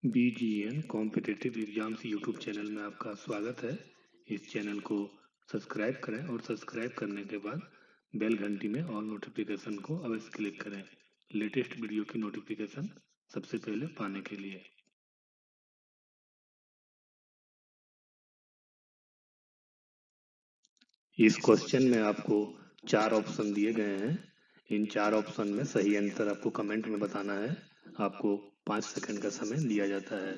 BGN competitive exams YouTube channel में आपका स्वागत है। इस चैनल को सब्सक्राइब करें और सब्सक्राइब करने के बाद बेल घंटी में ऑल नोटिफिकेशन को अवश्य क्लिक करें लेटेस्ट वीडियो की नोटिफिकेशन सबसे पहले पाने के लिए। इस क्वेश्चन में आपको 4 ऑप्शन दिए गए हैं। इन 4 ऑप्शन में सही आंसर आपको कमेंट में बताना है। आपको 5 सेकंड का समय दिया जाता है।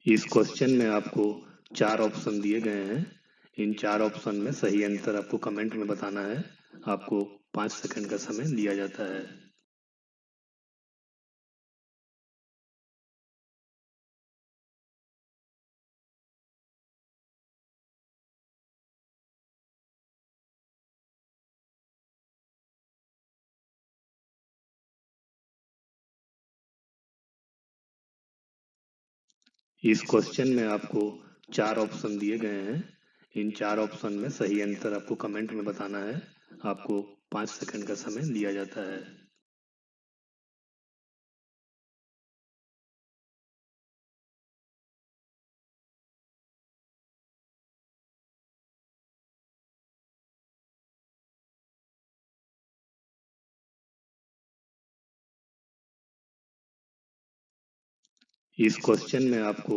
इस क्वेश्चन में आपको 4 ऑप्शन दिए गए हैं। इन 4 ऑप्शन में सही आंसर आपको कमेंट में बताना है। आपको 5 सेकंड का समय दिया जाता है। इस क्वेश्चन में आपको 4 ऑप्शन दिए गए हैं। इन 4 ऑप्शन में सही आंसर आपको कमेंट में बताना है। आपको 5 सेकंड का समय दिया जाता है। इस क्वेश्चन में आपको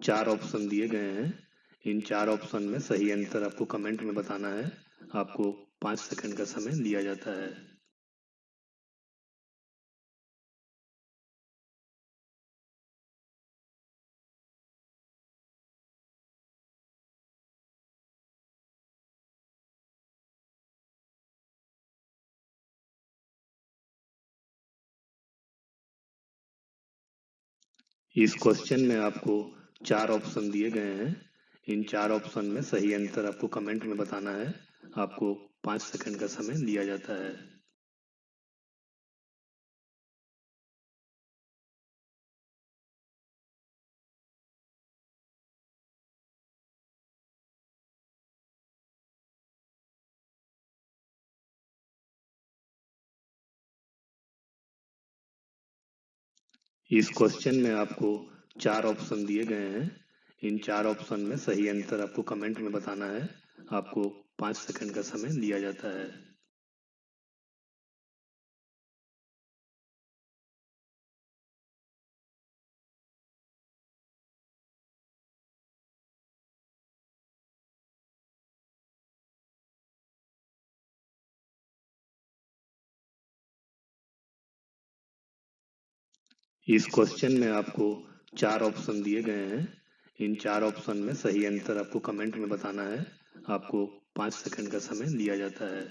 4 ऑप्शन दिए गए हैं। इन 4 ऑप्शन में सही आंसर आपको कमेंट में बताना है। आपको 5 सेकंड का समय दिया जाता है। इस क्वेश्चन में आपको 4 ऑप्शन दिए गए हैं। इन 4 ऑप्शन में सही आंसर आपको कमेंट में बताना है। आपको 5 सेकंड का समय दिया जाता है। इस क्वेश्चन में आपको 4 ऑप्शन दिए गए हैं। इन 4 ऑप्शन में सही आंसर आपको कमेंट में बताना है। आपको 5 सेकंड का समय दिया जाता है। इस क्वेश्चन में आपको 4 ऑप्शन दिए गए हैं। इन 4 ऑप्शन में सही आंसर आपको कमेंट में बताना है। आपको 5 सेकंड का समय दिया जाता है।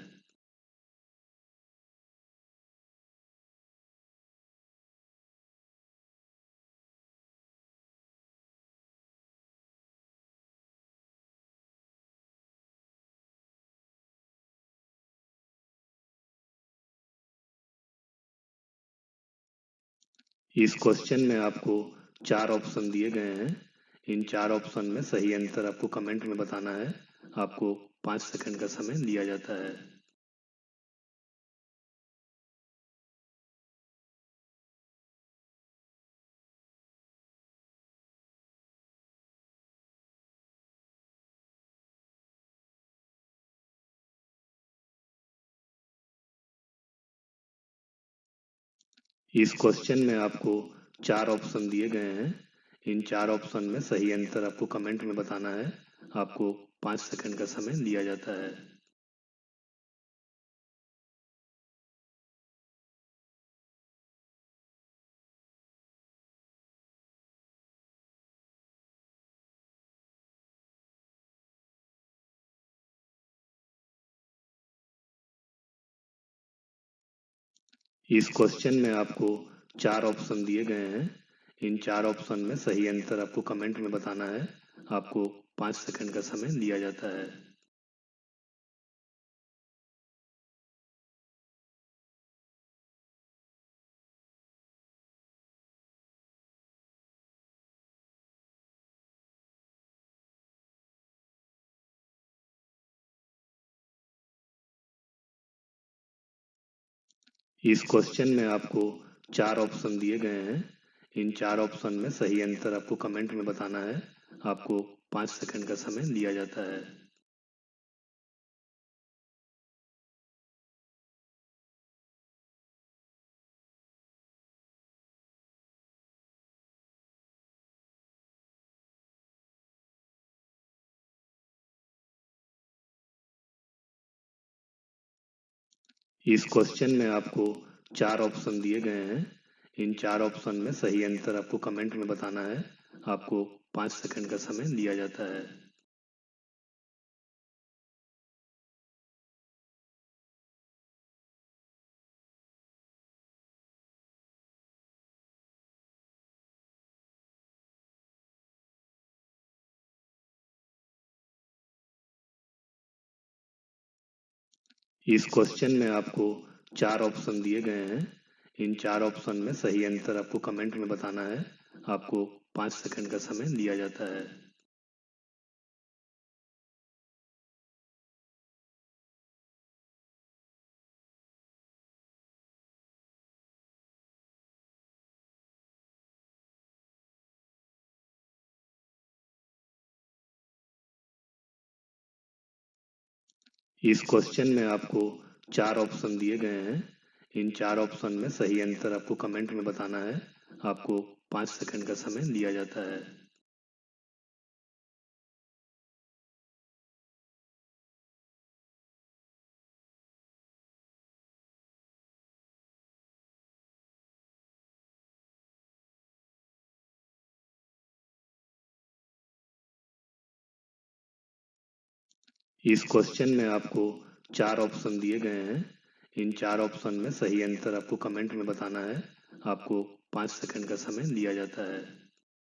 इस क्वेश्चन में आपको 4 ऑप्शन दिए गए हैं। इन 4 ऑप्शन में सही आंसर आपको कमेंट में बताना है। आपको 5 सेकंड का समय दिया जाता है। इस क्वेश्चन में आपको 4 ऑप्शन दिए गए हैं। इन 4 ऑप्शन में सही आंसर आपको कमेंट में बताना है। आपको 5 सेकंड का समय दिया जाता है। इस क्वेश्चन में आपको 4 ऑप्शन दिए गए हैं। इन 4 ऑप्शन में सही आंसर आपको कमेंट में बताना है। आपको 5 सेकंड का समय दिया जाता है। इस क्वेश्चन में आपको 4 ऑप्शन दिए गए हैं। इन 4 ऑप्शन में सही आंसर आपको कमेंट में बताना है। आपको 5 सेकंड का समय दिया जाता है। इस क्वेश्चन में आपको 4 ऑप्शन दिए गए हैं। इन 4 ऑप्शन में सही आंसर आपको कमेंट में बताना है। आपको 5 सेकंड का समय दिया जाता है। इस क्वेश्चन में आपको 4 ऑप्शन दिए गए हैं। इन 4 ऑप्शन में सही आंसर आपको कमेंट में बताना है। आपको 5 सेकंड का समय दिया जाता है। इस क्वेश्चन में आपको 4 ऑप्शन दिए गए हैं। इन 4 ऑप्शन में सही आंसर आपको कमेंट में बताना है। आपको 5 सेकंड का समय दिया जाता है। इस क्वेश्चन में आपको 4 ऑप्शन दिए गए हैं। इन 4 ऑप्शन में सही आंसर आपको कमेंट में बताना है। आपको 5 सेकंड का समय दिया जाता है।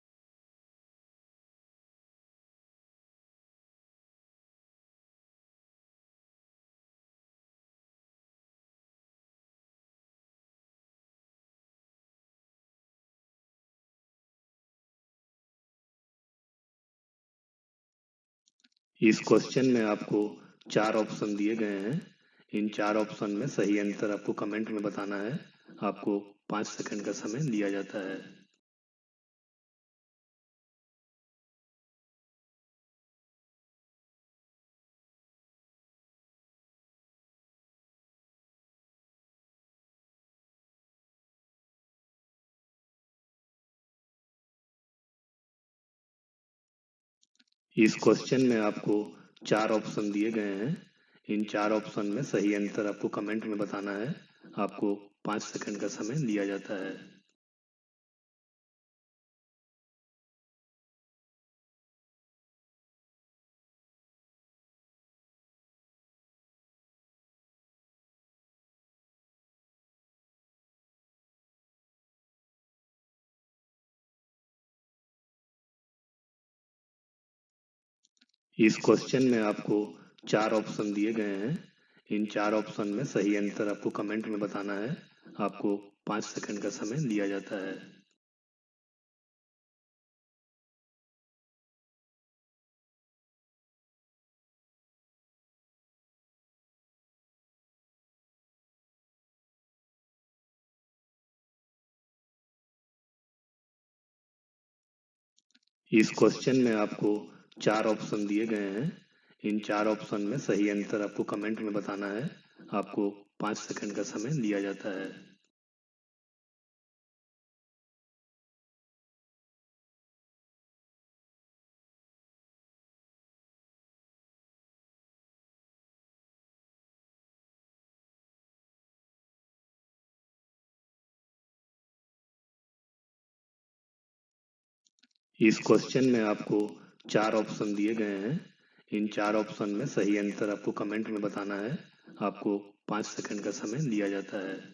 इस क्वेश्चन में आपको 4 ऑप्शन दिए गए हैं। इन 4 ऑप्शन में सही आंसर आपको कमेंट में बताना है। आपको 5 सेकंड का समय दिया जाता है। इस क्वेश्चन में आपको 4 ऑप्शन दिए गए हैं। इन 4 ऑप्शन में सही आंसर आपको कमेंट में बताना है। आपको 5 सेकंड का समय दिया जाता है। इस क्वेश्चन में आपको 4 ऑप्शन दिए गए हैं। इन 4 ऑप्शन में सही आंसर आपको कमेंट में बताना है। आपको 5 सेकंड का समय दिया जाता है। इस क्वेश्चन में आपको 4 ऑप्शन दिए गए हैं। इन 4 ऑप्शन में सही आंसर आपको कमेंट में बताना है। आपको 5 सेकंड का समय दिया जाता है। इस क्वेश्चन में आपको 4 ऑप्शन दिए गए हैं। इन 4 ऑप्शन में सही आंसर आपको कमेंट में बताना है। आपको 5 सेकंड का समय दिया जाता है। इस क्वेश्चन में आपको 4 ऑप्शन दिए गए हैं। इन 4 ऑप्शन में सही आंसर आपको कमेंट में बताना है। आपको 5 सेकंड का समय दिया जाता है। इस क्वेश्चन में आपको 4 ऑप्शन दिए गए हैं। इन 4 ऑप्शन में सही आंसर आपको कमेंट में बताना है। आपको 5 सेकंड का समय दिया जाता है।